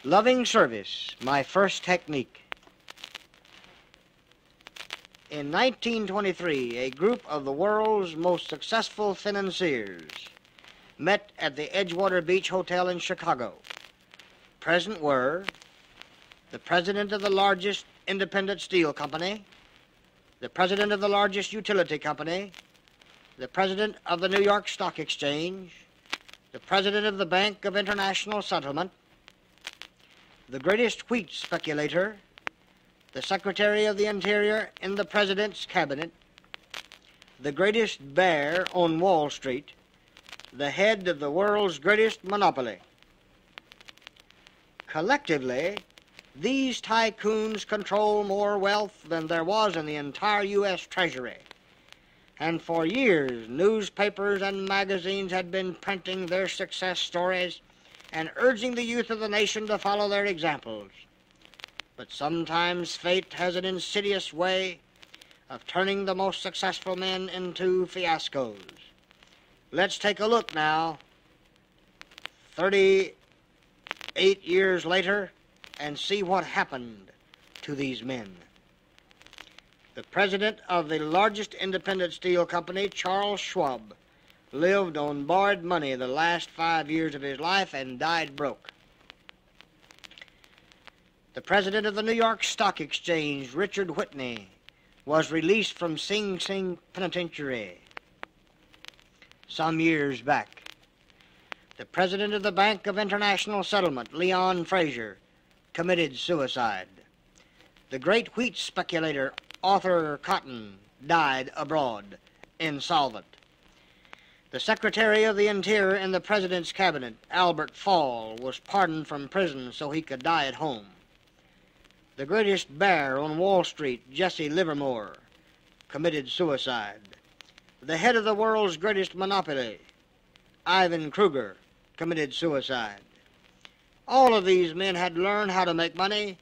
Loving service, my first technique. In 1923, a group of the world's most successful financiers met at the Edgewater Beach Hotel in Chicago. Present were the president of the largest independent steel company, the president of the largest utility company, the president of the New York Stock Exchange, the president of the Bank of International Settlement, the greatest wheat speculator, the Secretary of the Interior in the President's Cabinet, the greatest bear on Wall Street, the head of the world's greatest monopoly. Collectively, these tycoons control more wealth than there was in the entire U.S. Treasury. And for years, newspapers and magazines had been printing their success stories and urging the youth of the nation to follow their examples. But sometimes fate has an insidious way of turning the most successful men into fiascos. Let's take a look now, 38 years later, and see what happened to these men. The president of the largest independent steel company, Charles Schwab, lived on borrowed money the last 5 years of his life and died broke. The president of the New York Stock Exchange, Richard Whitney, was released from Sing Sing Penitentiary some years back. The president of the Bank of International Settlement, Leon Fraser, committed suicide. The great wheat speculator, Arthur Cotton, died abroad, insolvent. The Secretary of the Interior in the President's Cabinet, Albert Fall, was pardoned from prison so he could die at home. The greatest bear on Wall Street, Jesse Livermore, committed suicide. The head of the world's greatest monopoly, Ivan Kruger, committed suicide. All of these men had learned how to make money,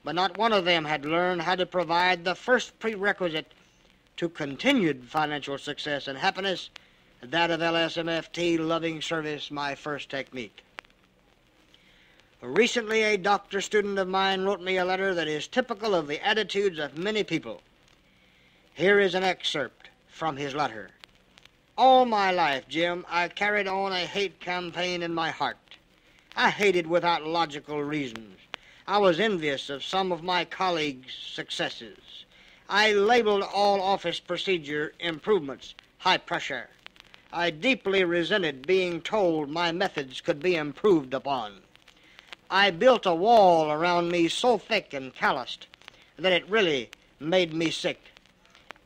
but not one of them had learned how to provide the first prerequisite to continued financial success and happiness, that of LSMFT, loving service, my first technique. Recently, a doctor student of mine wrote me a letter that is typical of the attitudes of many people. Here is an excerpt from his letter. All my life, Jim, I carried on a hate campaign in my heart. I hated without logical reasons. I was envious of some of my colleagues' successes. I labeled all office procedure improvements high pressure. I deeply resented being told my methods could be improved upon. I built a wall around me so thick and calloused that it really made me sick.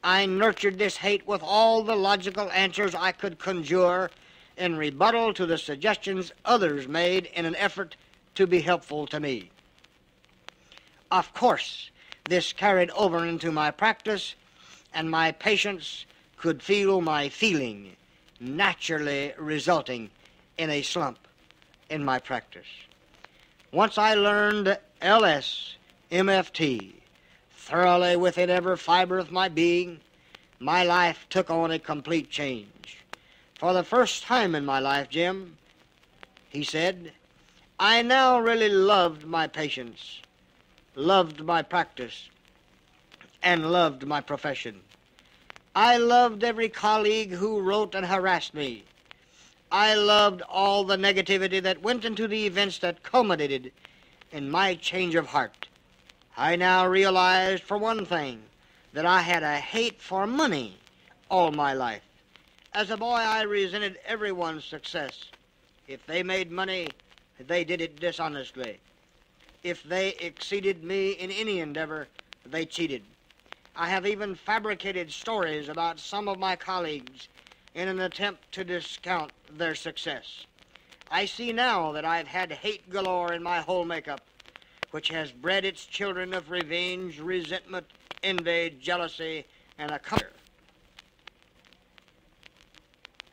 I nurtured this hate with all the logical answers I could conjure in rebuttal to the suggestions others made in an effort to be helpful to me. Of course, this carried over into my practice, and my patients could feel my feeling, naturally resulting in a slump in my practice. Once I learned LSMFT thoroughly within every fiber of my being, my life took on a complete change. For the first time in my life, Jim, he said, I now really loved my patients, loved my practice, and loved my profession. I loved every colleague who wrote and harassed me. I loved all the negativity that went into the events that culminated in my change of heart. I now realized, for one thing, that I had a hate for money all my life. As a boy, I resented everyone's success. If they made money, they did it dishonestly. If they exceeded me in any endeavor, they cheated. I have even fabricated stories about some of my colleagues in an attempt to discount their success. I see now that I've had hate galore in my whole makeup, which has bred its children of revenge, resentment, envy, jealousy, and a culture.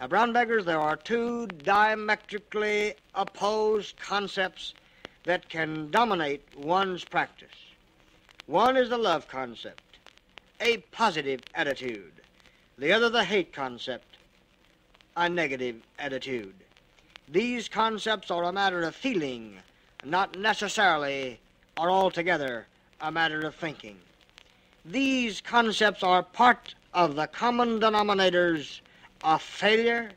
Now, brown beggars, there are two diametrically opposed concepts that can dominate one's practice. One is the love concept, a positive attitude. The other, the hate concept, a negative attitude. These concepts are a matter of feeling, not necessarily or altogether a matter of thinking. These concepts are part of the common denominators of failure,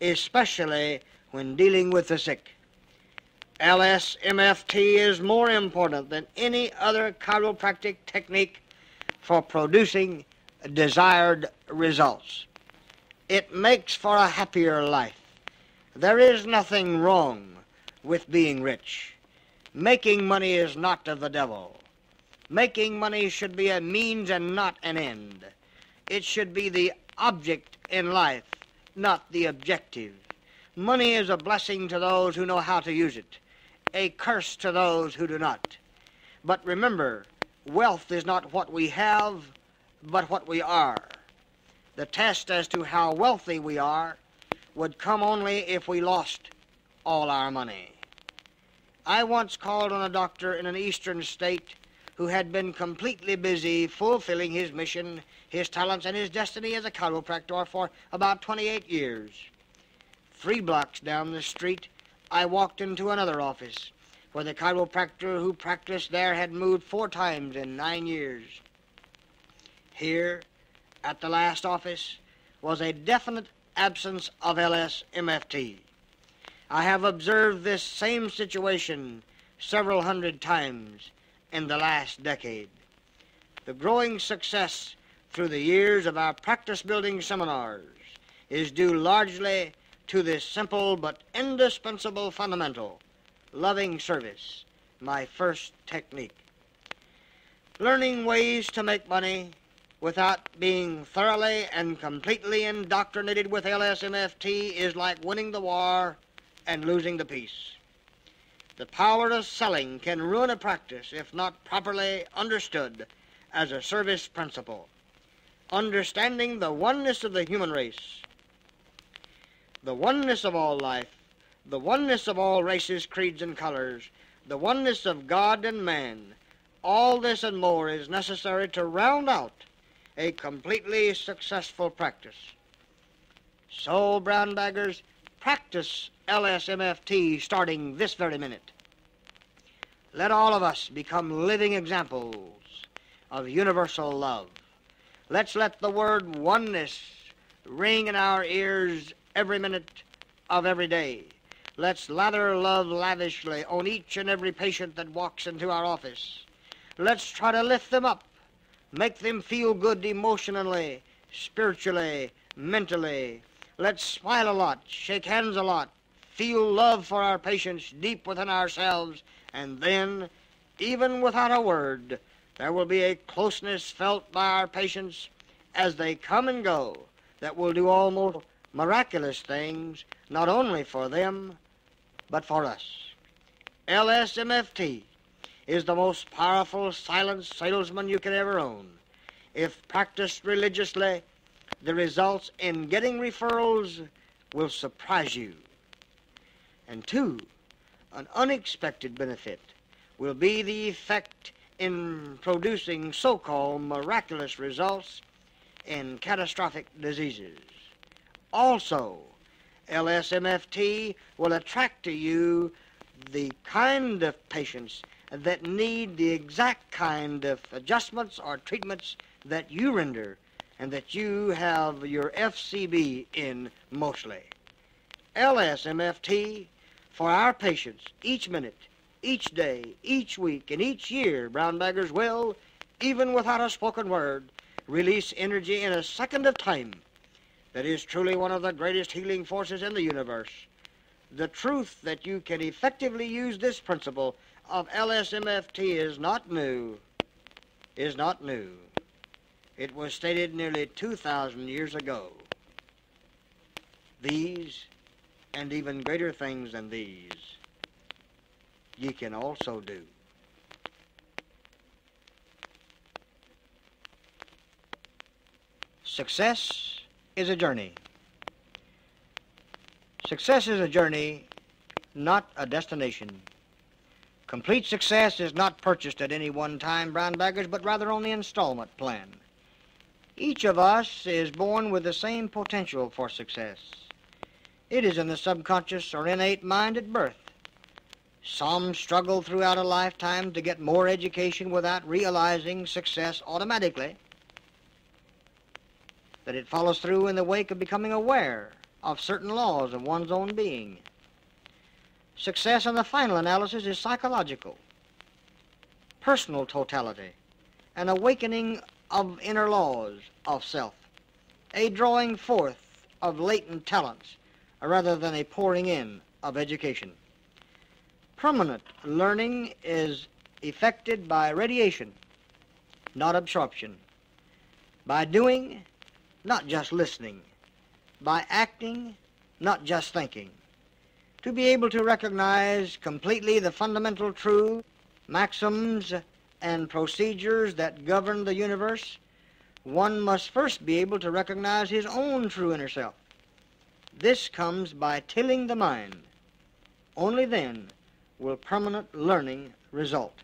especially when dealing with the sick. LSMFT is more important than any other chiropractic technique for producing desired results. It makes for a happier life. There is nothing wrong with being rich. Making money is not of the devil. Making money should be a means and not an end. It should be the object in life, not the objective. Money is a blessing to those who know how to use it, a curse to those who do not. But remember, wealth is not what we have, but what we are. The test as to how wealthy we are would come only if we lost all our money. I once called on a doctor in an eastern state who had been completely busy fulfilling his mission, his talents, and his destiny as a chiropractor for about 28 years. 3 blocks down the street, I walked into another office where the chiropractor who practiced there had moved 4 times in 9 years. Here, at the last office, was a definite absence of LSMFT. I have observed this same situation several hundred times in the last decade. The growing success through the years of our practice-building seminars is due largely to this simple but indispensable fundamental, loving service, my first technique. Learning ways to make money without being thoroughly and completely indoctrinated with LSMFT is like winning the war and losing the peace. The power of selling can ruin a practice if not properly understood as a service principle. Understanding the oneness of the human race, the oneness of all life, the oneness of all races, creeds, and colors, the oneness of God and man, all this and more is necessary to round out a completely successful practice. So, brown baggers, practice LSMFT starting this very minute. Let all of us become living examples of universal love. Let's let the word oneness ring in our ears every minute of every day. Let's lather love lavishly on each and every patient that walks into our office. Let's try to lift them up, make them feel good emotionally, spiritually, mentally. Let's smile a lot, shake hands a lot, feel love for our patients deep within ourselves, and then, even without a word, there will be a closeness felt by our patients as they come and go that will do almost miraculous things, not only for them, but for us. LSMFT is the most powerful silent salesman you can ever own. If practiced religiously, the results in getting referrals will surprise you. And 2, an unexpected benefit will be the effect in producing so-called miraculous results in catastrophic diseases. Also, LSMFT will attract to you the kind of patients that need the exact kind of adjustments or treatments that you render and that you have your FCB in mostly. LSMFT for our patients each minute, each day, each week, and each year, brown baggers will, even without a spoken word, release energy in a second of time that is truly one of the greatest healing forces in the universe. The truth that you can effectively use this principle of LSMFT is not new. It was stated nearly 2,000 years ago. These, and even greater things than these, ye can also do. Success is a journey. Success is a journey, not a destination. Complete success is not purchased at any one time, brown baggers, but rather on the installment plan. Each of us is born with the same potential for success. It is in the subconscious or innate mind at birth. Some struggle throughout a lifetime to get more education without realizing success automatically, that it follows through in the wake of becoming aware of certain laws of one's own being. Success in the final analysis is psychological, personal totality, an awakening of inner laws of self, a drawing forth of latent talents rather than a pouring in of education. Permanent learning is effected by radiation, not absorption, by doing, not just listening, by acting, not just thinking. To be able to recognize completely the fundamental truth, maxims, and procedures that govern the universe, one must first be able to recognize his own true inner self. This comes by tilling the mind. Only then will permanent learning result.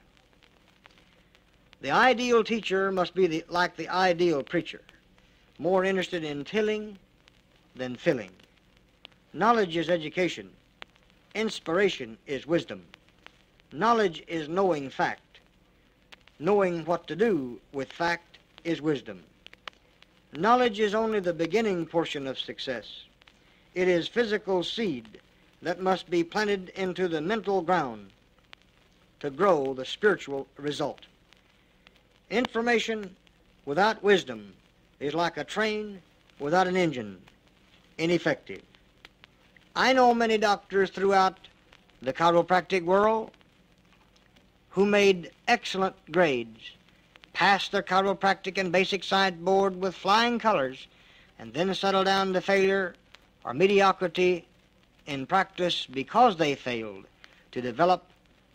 The ideal teacher must be like the ideal preacher, more interested in tilling than filling. Knowledge is education. Inspiration is wisdom. Knowledge is knowing fact. Knowing what to do with fact is wisdom. Knowledge is only the beginning portion of success. It is physical seed that must be planted into the mental ground to grow the spiritual result. Information without wisdom is like a train without an engine, ineffective. I know many doctors throughout the chiropractic world who made excellent grades, passed their chiropractic and basic science board with flying colors, and then settled down to failure or mediocrity in practice because they failed to develop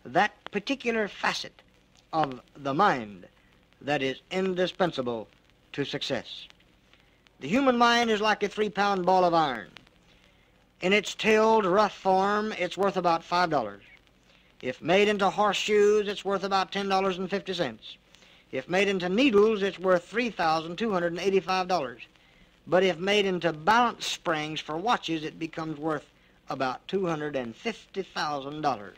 that particular facet of the mind that is indispensable to success. The human mind is like a 3-pound ball of iron. In its tilled, rough form, it's worth about $5. If made into horseshoes, it's worth about $10.50. If made into needles, it's worth $3,285. But if made into balance springs for watches, it becomes worth about $250,000.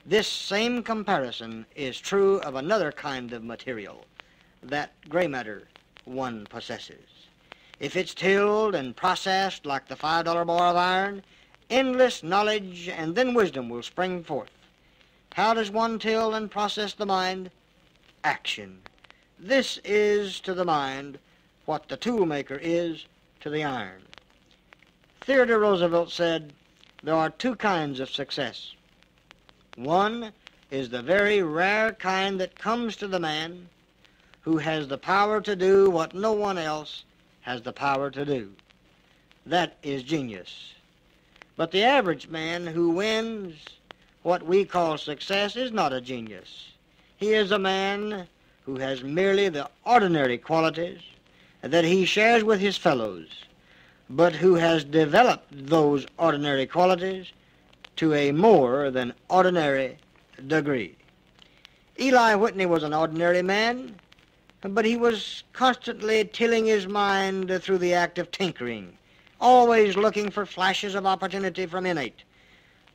This same comparison is true of another kind of material, that gray matter one possesses. If it's tilled and processed like the $5 bar of iron, endless knowledge and then wisdom will spring forth. How does one till and process the mind? Action. This is to the mind what the toolmaker is to the iron. Theodore Roosevelt said, there are two kinds of success. One is the very rare kind that comes to the man who has the power to do what no one else has the power to do. That is genius. But the average man who wins what we call success is not a genius. He is a man who has merely the ordinary qualities that he shares with his fellows, but who has developed those ordinary qualities to a more than ordinary degree. Eli Whitney was an ordinary man, but he was constantly tilling his mind through the act of tinkering, always looking for flashes of opportunity from innate.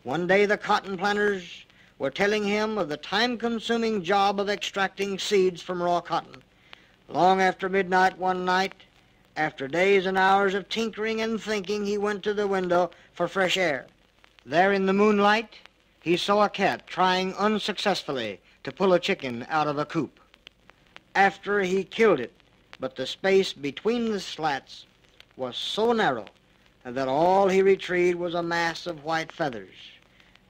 One day the cotton planters were telling him of the time-consuming job of extracting seeds from raw cotton. Long after midnight one night, after days and hours of tinkering and thinking, he went to the window for fresh air. There in the moonlight, he saw a cat trying unsuccessfully to pull a chicken out of a coop. After he killed it, but the space between the slats was so narrow that all he retrieved was a mass of white feathers.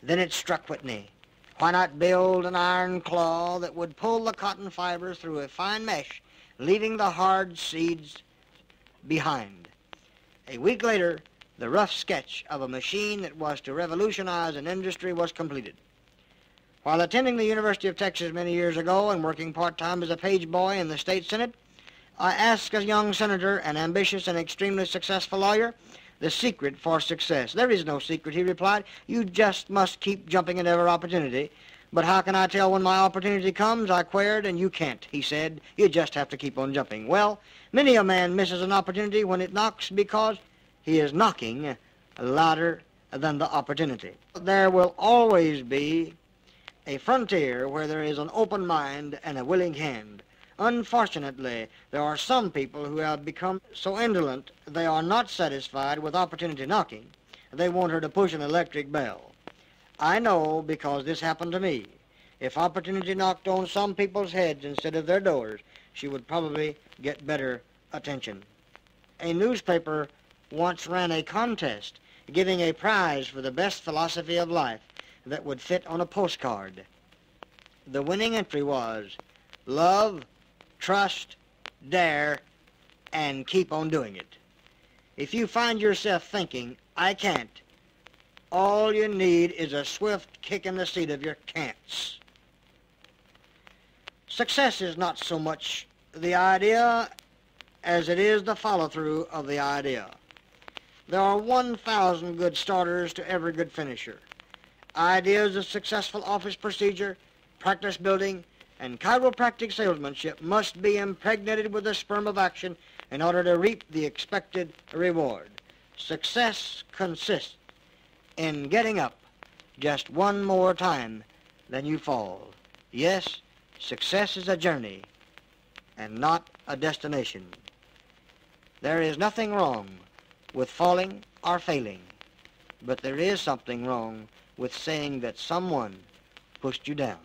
Then it struck Whitney. Why not build an iron claw that would pull the cotton fibers through a fine mesh, leaving the hard seeds behind? A week later, the rough sketch of a machine that was to revolutionize an industry was completed. While attending the University of Texas many years ago and working part-time as a page boy in the state senate, I asked a young senator, an ambitious and extremely successful lawyer, the secret for success. There is no secret, he replied. You just must keep jumping at every opportunity. But how can I tell when my opportunity comes? I queried. And you can't, he said. You just have to keep on jumping. Well, many a man misses an opportunity when it knocks because he is knocking louder than the opportunity. There will always be a frontier where there is an open mind and a willing hand. Unfortunately, there are some people who have become so indolent they are not satisfied with opportunity knocking. They want her to push an electric bell. I know because this happened to me. If opportunity knocked on some people's heads instead of their doors, she would probably get better attention. A newspaper once ran a contest giving a prize for the best philosophy of life that would fit on a postcard. The winning entry was love, trust, dare, and keep on doing it. If you find yourself thinking, I can't, all you need is a swift kick in the seat of your can'ts. Success is not so much the idea as it is the follow-through of the idea. There are 1,000 good starters to every good finisher. Ideas of successful office procedure, practice building, and chiropractic salesmanship must be impregnated with the sperm of action in order to reap the expected reward. Success consists in getting up just one more time than you fall. Yes, success is a journey and not a destination. There is nothing wrong with falling or failing, but there is something wrong with saying that someone pushed you down.